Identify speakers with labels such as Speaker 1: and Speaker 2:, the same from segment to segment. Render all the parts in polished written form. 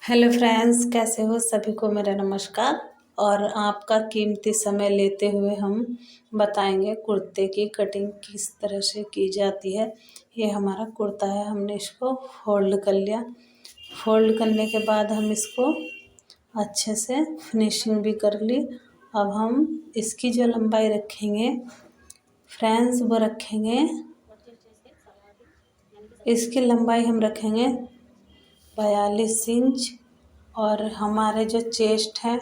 Speaker 1: Hello friends, कैसे हो? सभी को मेरा नमस्कार। और आपका कीमती समय लेते हुए हम बताएंगे कुर्ते की कटिंग किस तरह से की जाती है। ये हमारा कुर्ता है, हमने इसको फोल्ड कर लिया। फोल्ड करने के बाद हम इसको अच्छे से फिनिशिंग भी कर ली। अब हम इसकी जो लंबाई रखेंगे फ्रेंड्स, वो रखेंगे, इसकी लंबाई हम रखेंगे 42 इंच। और हमारे जो चेस्ट है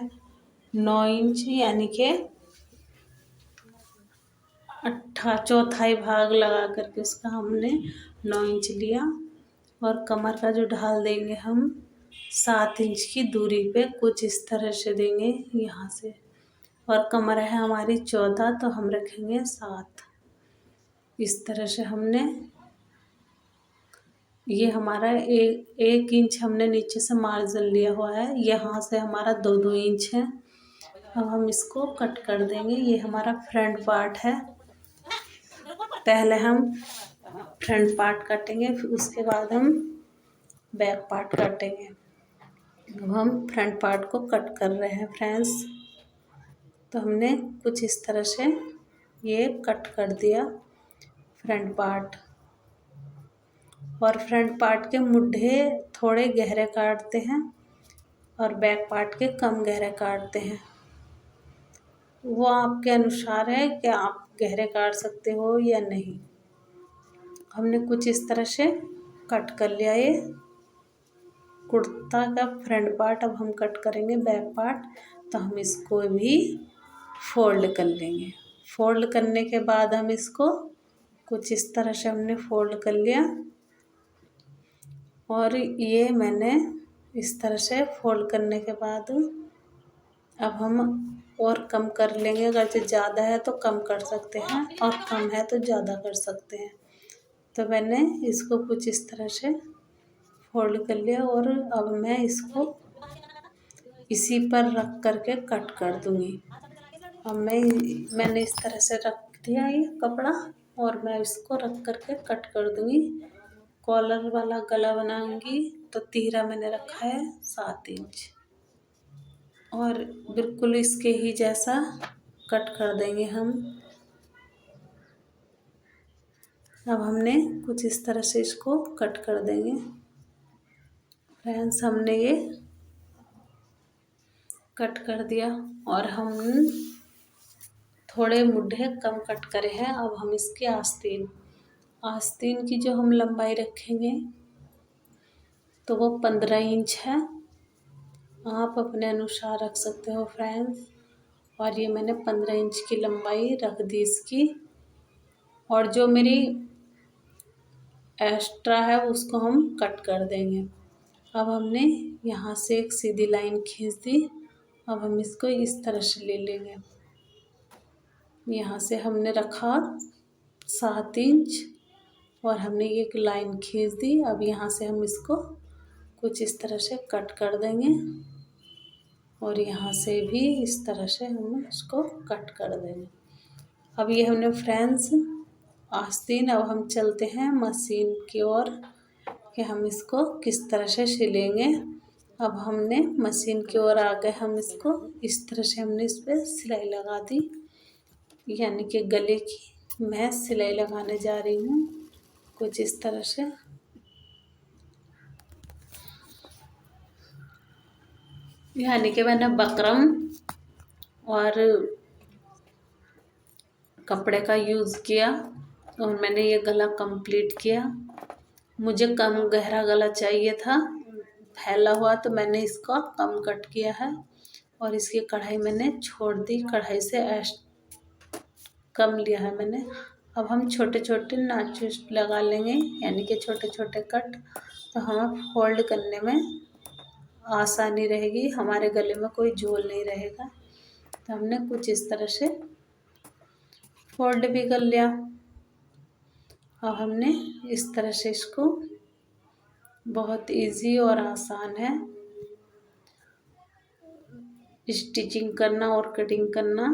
Speaker 1: 9 इंच, यानी कि चौथाई भाग लगा करके उसका हमने 9 इंच लिया। और कमर का जो ढाल देंगे हम 7 इंच की दूरी पे कुछ इस तरह से देंगे यहाँ से। और कमर है हमारी 14, तो हम रखेंगे 7। इस तरह से हमने ये हमारा 1 इंच हमने नीचे से मार्जिन लिया हुआ है, यहाँ से हमारा 2-2 इंच है। अब हम इसको कट कर देंगे। ये हमारा फ्रंट पार्ट है। पहले हम फ्रंट पार्ट काटेंगे, फिर उसके बाद हम बैक पार्ट काटेंगे। अब हम फ्रंट पार्ट को कट कर रहे हैं फ्रेंड्स। तो हमने कुछ इस तरह से ये कट कर दिया फ्रंट पार्ट। और फ्रंट पार्ट के मुड्ढे थोड़े गहरे काटते हैं और बैक पार्ट के कम गहरे काटते हैं। वो आपके अनुसार है कि आप गहरे काट सकते हो या नहीं। हमने कुछ इस तरह से कट कर लिया ये कुर्ता का फ्रंट पार्ट। अब हम कट करेंगे बैक पार्ट, तो हम इसको भी फोल्ड कर लेंगे। फोल्ड करने के बाद हम इसको कुछ इस तरह से हमने फोल्ड कर लिया। और ये मैंने इस तरह से फोल्ड करने के बाद अब हम और कम कर लेंगे। अगर जो ज़्यादा है तो कम कर सकते हैं और कम है तो ज़्यादा कर सकते हैं। तो मैंने इसको कुछ इस तरह से फोल्ड कर लिया। और अब मैं इसको इसी पर रख करके कट कर दूंगी। अब मैंने इस तरह से रख दिया ये कपड़ा, और मैं इसको रख करके कट कर दूंगी। कॉलर वाला गला बनाऊंगी तो तीरा मैंने रखा है 7 इंच, और बिल्कुल इसके ही जैसा कट कर देंगे हम। अब हमने कुछ इस तरह से इसको कट कर देंगे फ्रेंड्स। हमने ये कट कर दिया और हम थोड़े मुड्ढे कम कट करे हैं। अब हम इसके आस्तीन की जो हम लंबाई रखेंगे तो वो 15 इंच है। आप अपने अनुसार रख सकते हो फ्रेंड्स। और ये मैंने 15 इंच की लंबाई रख दी इसकी। और जो मेरी एक्स्ट्रा है उसको हम कट कर देंगे। अब हमने यहाँ से एक सीधी लाइन खींच दी। अब हम इसको इस तरह से ले लेंगे। यहाँ से हमने रखा 7 इंच और हमने एक लाइन खींच दी। अब यहाँ से हम इसको कुछ इस तरह से कट कर देंगे और यहाँ से भी इस तरह से हम इसको कट कर देंगे। अब ये हमने फ्रेंड्स आस्तीन। अब हम चलते हैं मशीन की ओर कि हम इसको किस तरह से सिलेंगे। अब हमने मशीन की ओर आ गए। हम इसको इस तरह से हमने इस पर सिलाई लगा दी, यानी कि गले की मैं सिलाई लगाने जा रही हूँ कुछ इस तरह से। यानी कि मैंने बकरम और कपड़े का यूज़ किया और मैंने ये गला कंप्लीट किया। मुझे कम गहरा गला चाहिए था, फैला हुआ, तो मैंने इसका कम कट किया है। और इसकी कढ़ाई मैंने छोड़ दी, कढ़ाई से कम लिया है मैंने। अब हम छोटे छोटे नाचुस लगा लेंगे, यानी कि छोटे छोटे कट। तो हमें फोल्ड करने में आसानी रहेगी, हमारे गले में कोई झोल नहीं रहेगा। तो हमने कुछ इस तरह से फोल्ड भी कर लिया। अब हमने इस तरह से इसको, बहुत इजी और आसान है स्टिचिंग करना और कटिंग करना।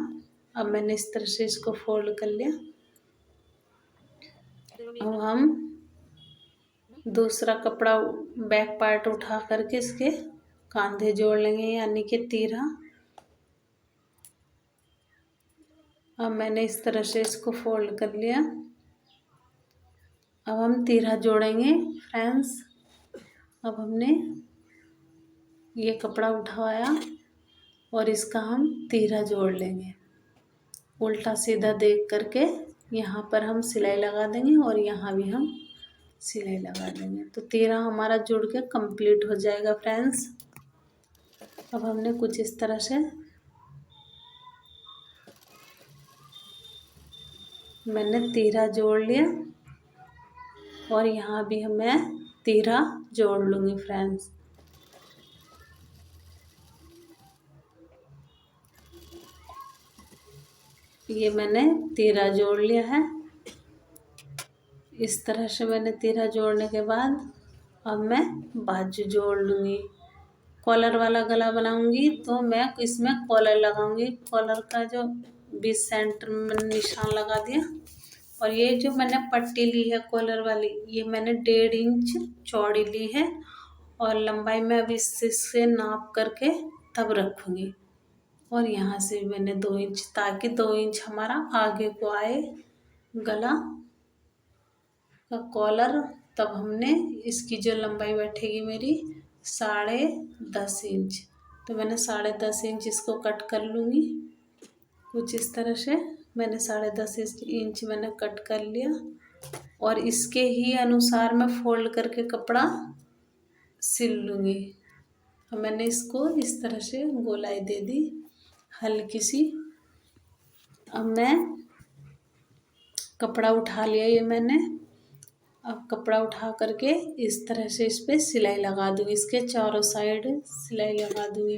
Speaker 1: अब मैंने इस तरह से इसको फोल्ड कर लिया। अब हम दूसरा कपड़ा बैक पार्ट उठा करके इसके कांधे जोड़ लेंगे यानी कि तीरा। अब मैंने इस तरह से इसको फोल्ड कर लिया। अब हम तीरा जोड़ेंगे फ्रेंड्स। अब हमने ये कपड़ा उठाया और इसका हम तीरा जोड़ लेंगे। उल्टा सीधा देख करके यहाँ पर हम सिलाई लगा देंगे और यहाँ भी हम सिलाई लगा देंगे, तो तीरा हमारा जुड़ के कंप्लीट हो जाएगा फ्रेंड्स। अब हमने कुछ इस तरह से मैंने तीरा जोड़ लिया और यहाँ भी मैं तीरा जोड़ लूँगी फ्रेंड्स। ये मैंने तीरा जोड़ लिया है। इस तरह से मैंने तीरा जोड़ने के बाद अब मैं बाजू जोड़ लूँगी। कॉलर वाला गला बनाऊँगी तो मैं इसमें कॉलर लगाऊँगी। कॉलर का जो बीच सेंटर में मैंने निशान लगा दिया और ये जो मैंने पट्टी ली है कॉलर वाली, ये मैंने 1.5 इंच चौड़ी ली है और लंबाई में अब इससे नाप करके तब रखूँगी। और यहाँ से भी मैंने 2 इंच, ताकि 2 इंच हमारा आगे को आए गला का कॉलर। तब हमने इसकी जो लंबाई बैठेगी मेरी 10.5 इंच, तो मैंने 10.5 इंच इसको कट कर लूँगी। कुछ इस तरह से मैंने 10.5 इंच मैंने कट कर लिया और इसके ही अनुसार मैं फोल्ड करके कपड़ा सिल लूँगी। अब मैंने इसको इस तरह से गोलाई दे दी हल्की सी। अब मैं कपड़ा उठा लिया ये मैंने। अब कपड़ा उठा करके इस तरह से इस पर सिलाई लगा दूँगी। इसके चारों साइड सिलाई लगा दूँगी।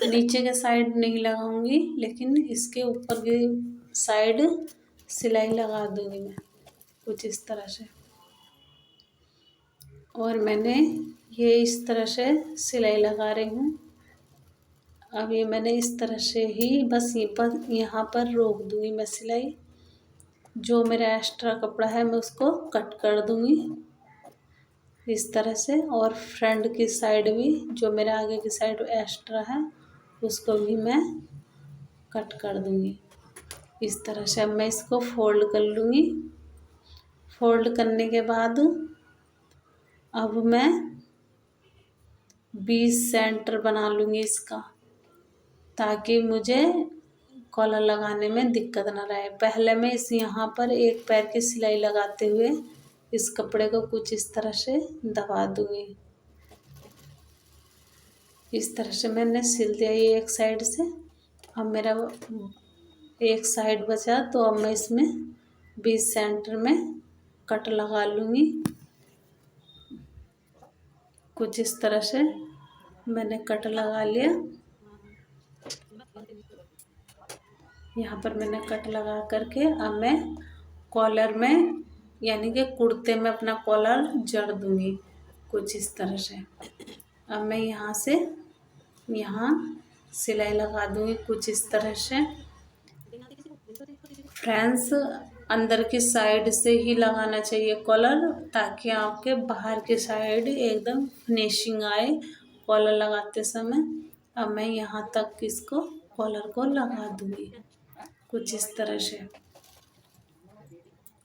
Speaker 1: नीचे के साइड नहीं लगाऊंगी, लेकिन इसके ऊपर की साइड सिलाई लगा दूँगी मैं कुछ इस तरह से। और मैंने ये इस तरह से सिलाई लगा रही हूँ। अब ये मैंने इस तरह से ही बस यहाँ पर रोक दूँगी मैं सिलाई। जो मेरा एक्स्ट्रा कपड़ा है मैं उसको कट कर दूँगी इस तरह से। और फ्रंट की साइड भी जो मेरे आगे की साइड एक्स्ट्रा है उसको भी मैं कट कर दूँगी इस तरह से। अब मैं इसको फोल्ड कर लूँगी। फोल्ड करने के बाद अब मैं 20 सेंटर बना लूँगी इसका, ताकि मुझे कॉलर लगाने में दिक्कत ना रहे। पहले मैं इस यहाँ पर एक पैर की सिलाई लगाते हुए इस कपड़े को कुछ इस तरह से दबा दूँगी। इस तरह से मैंने सिल दिया ये एक साइड से। अब मेरा एक साइड बचा, तो अब मैं इसमें 20 सेंटर में कट लगा लूँगी कुछ इस तरह से। मैंने कट लगा लिया। यहाँ पर मैंने कट लगा करके अब मैं कॉलर में यानी कि कुर्ते में अपना कॉलर जड़ दूँगी कुछ इस तरह से। अब मैं यहाँ से यहाँ सिलाई लगा दूँगी कुछ इस तरह से। फ्रेंड्स, अंदर की साइड से ही लगाना चाहिए कॉलर, ताकि आपके बाहर की साइड एकदम फिनिशिंग आए कॉलर लगाते समय। अब मैं यहाँ तक इसको कॉलर को लगा दूँगी कुछ इस तरह से।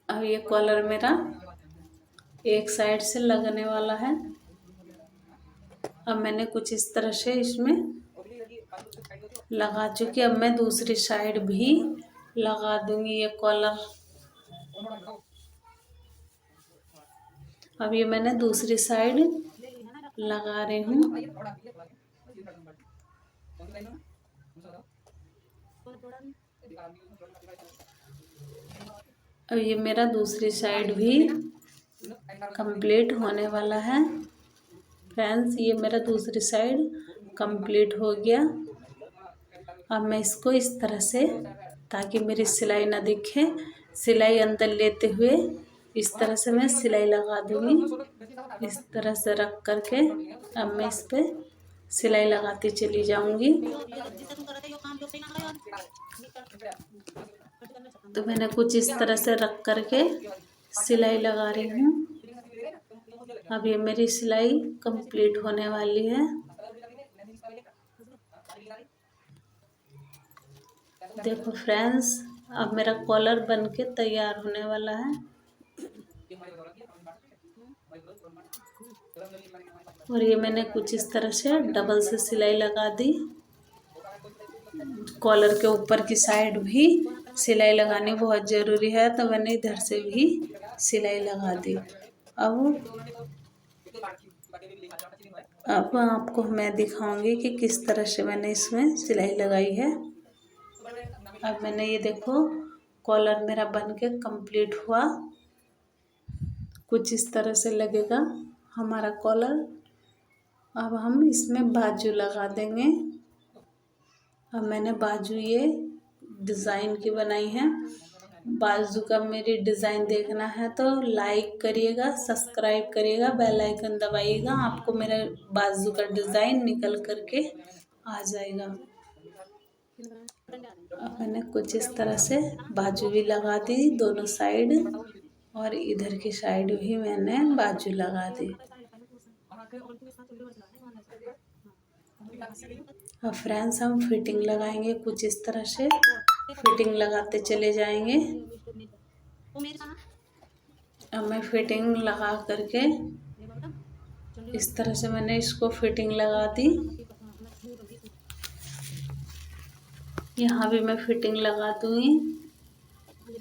Speaker 1: अब ये कॉलर मेरा एक साइड से लगने वाला है। अब मैंने कुछ इस तरह से इसमें लगा चुकी। अब मैं दूसरी साइड भी लगा दूँगी ये कॉलर। अब ये मैंने दूसरी साइड लगा रही हूँ। अब ये मेरा दूसरी साइड भी कंप्लीट होने वाला है फ्रेंड्स। ये मेरा दूसरी साइड कंप्लीट हो गया। अब मैं इसको इस तरह से, ताकि मेरी सिलाई ना दिखे, सिलाई अंदर लेते हुए इस तरह से मैं सिलाई लगा दूँगी। इस तरह से रख करके अब मैं इस पर सिलाई लगाती चली जाऊँगी। तो मैंने कुछ इस तरह से रख करके सिलाई लगा रही हूँ। अब ये मेरी सिलाई कंप्लीट होने वाली है। देखो फ्रेंड्स, अब मेरा कॉलर बन के तैयार होने वाला है। और ये मैंने कुछ इस तरह से डबल से सिलाई लगा दी। कॉलर के ऊपर की साइड भी सिलाई लगानी बहुत ज़रूरी है, तो मैंने इधर से भी सिलाई लगा दी। अब आपको मैं दिखाऊंगी कि किस तरह से मैंने इसमें सिलाई लगाई है। अब मैंने ये देखो, कॉलर मेरा बन के कंप्लीट हुआ। कुछ इस तरह से लगेगा हमारा कॉलर। अब हम इसमें बाजू लगा देंगे। अब मैंने बाजू ये डिज़ाइन की बनाई है। बाजू का मेरी डिज़ाइन देखना है तो लाइक करिएगा, सब्सक्राइब करिएगा, बेल आइकन दबाइएगा, आपको मेरा बाजू का डिज़ाइन निकल करके आ जाएगा। अब मैंने कुछ इस तरह से बाजू भी लगा दी दोनों साइड, और इधर की साइड भी मैंने बाजू लगा दी। अब फ्रेंड्स, हम फिटिंग लगाएंगे कुछ इस तरह से, फिटिंग लगाते चले जाएंगे। अब मैं फिटिंग लगा करके इस तरह से मैंने इसको फिटिंग लगा दी। यहाँ भी मैं फिटिंग लगा दूंगी,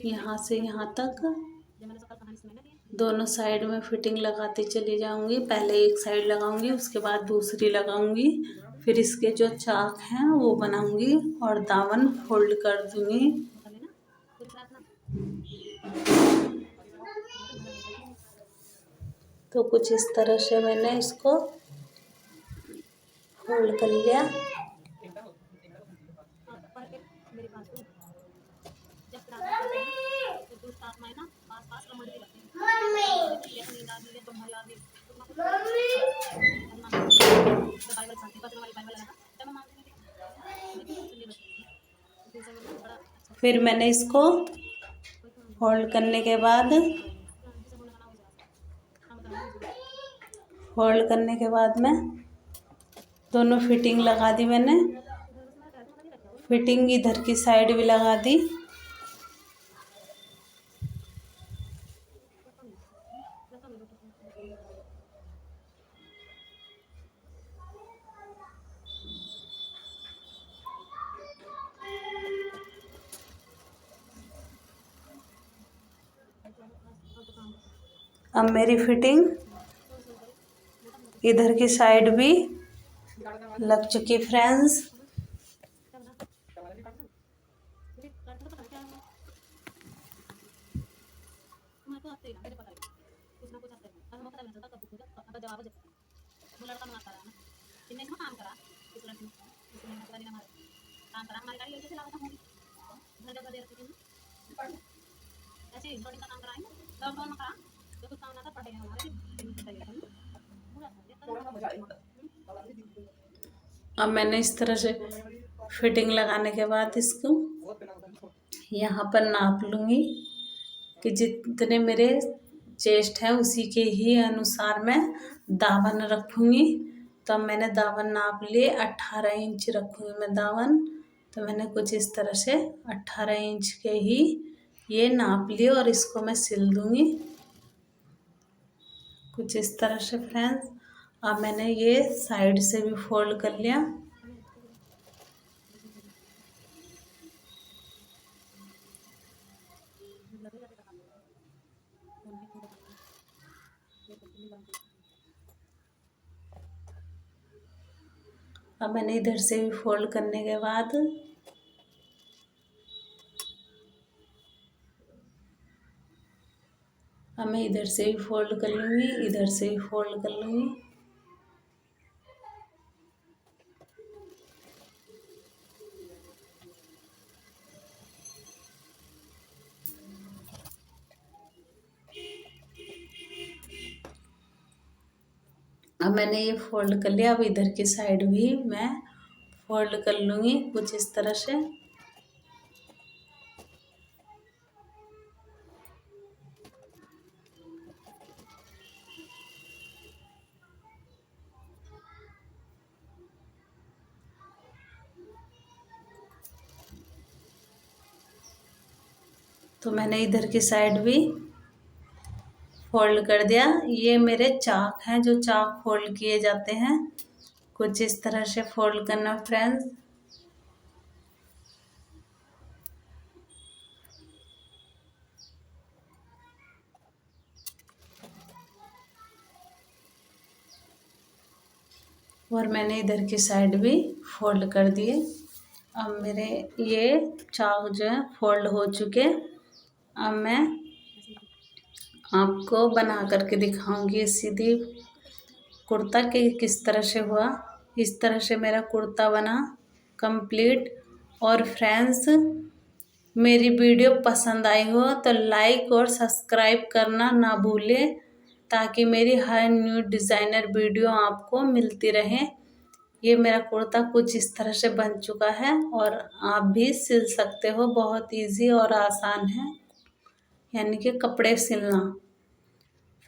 Speaker 1: यहाँ से यहाँ तक दोनों साइड में फिटिंग लगाती चली जाऊंगी। पहले एक साइड लगाऊंगी, उसके बाद दूसरी लगाऊंगी, फिर इसके जो चाक हैं वो बनाऊंगी और दामन फोल्ड कर दूंगी। तो कुछ इस तरह से मैंने इसको फोल्ड कर लिया। फिर मैंने इसको फोल्ड करने के बाद में दोनों फिटिंग लगा दी मैंने। फिटिंग इधर की साइड भी लगा दी। अब मेरी फिटिंग इधर की साइड भी लग चुकी फ्रेंड्स। अब मैंने इस तरह से फिटिंग लगाने के बाद इसको यहाँ पर नाप लूँगी कि जितने मेरे चेस्ट है उसी के ही अनुसार मैं दामन रखूँगी। तो मैंने दामन नाप लिए, 18 इंच रखूँगी मैं दामन। तो मैंने कुछ इस तरह से 18 इंच के ही ये नाप लिए और इसको मैं सिल दूँगी कुछ इस तरह से फ्रेंड्स। अब मैंने ये साइड से भी फोल्ड कर लिया। अब मैंने इधर से भी फोल्ड करने के बाद अब मैं इधर से भी फोल्ड कर लूँगी, इधर से भी फोल्ड कर लूँगी। अब मैंने ये फोल्ड कर लिया। अब इधर की साइड भी मैं फोल्ड कर लूँगी कुछ इस तरह से। तो मैंने इधर की साइड भी फोल्ड कर दिया। ये मेरे चाक हैं जो चाक फोल्ड किए जाते हैं, कुछ इस तरह से फोल्ड करना फ्रेंड्स। और मैंने इधर की साइड भी फोल्ड कर दिए। अब मेरे ये चाक जो है फोल्ड हो चुके। अब मैं आपको बना करके दिखाऊंगी सीधी कुर्ता के किस तरह से हुआ। इस तरह से मेरा कुर्ता बना कंप्लीट। और फ्रेंड्स, मेरी वीडियो पसंद आई हो तो लाइक और सब्सक्राइब करना ना भूलें, ताकि मेरी हर न्यू डिज़ाइनर वीडियो आपको मिलती रहे। ये मेरा कुर्ता कुछ इस तरह से बन चुका है और आप भी सिल सकते हो, बहुत इजी और आसान है, यानी कि कपड़े सिलना।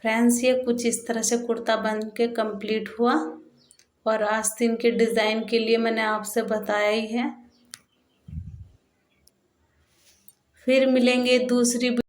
Speaker 1: फ्रेंड्स, ये कुछ इस तरह से कुर्ता बन के कंप्लीट हुआ और आस्तीन के डिज़ाइन के लिए मैंने आपसे बताया ही है। फिर मिलेंगे दूसरी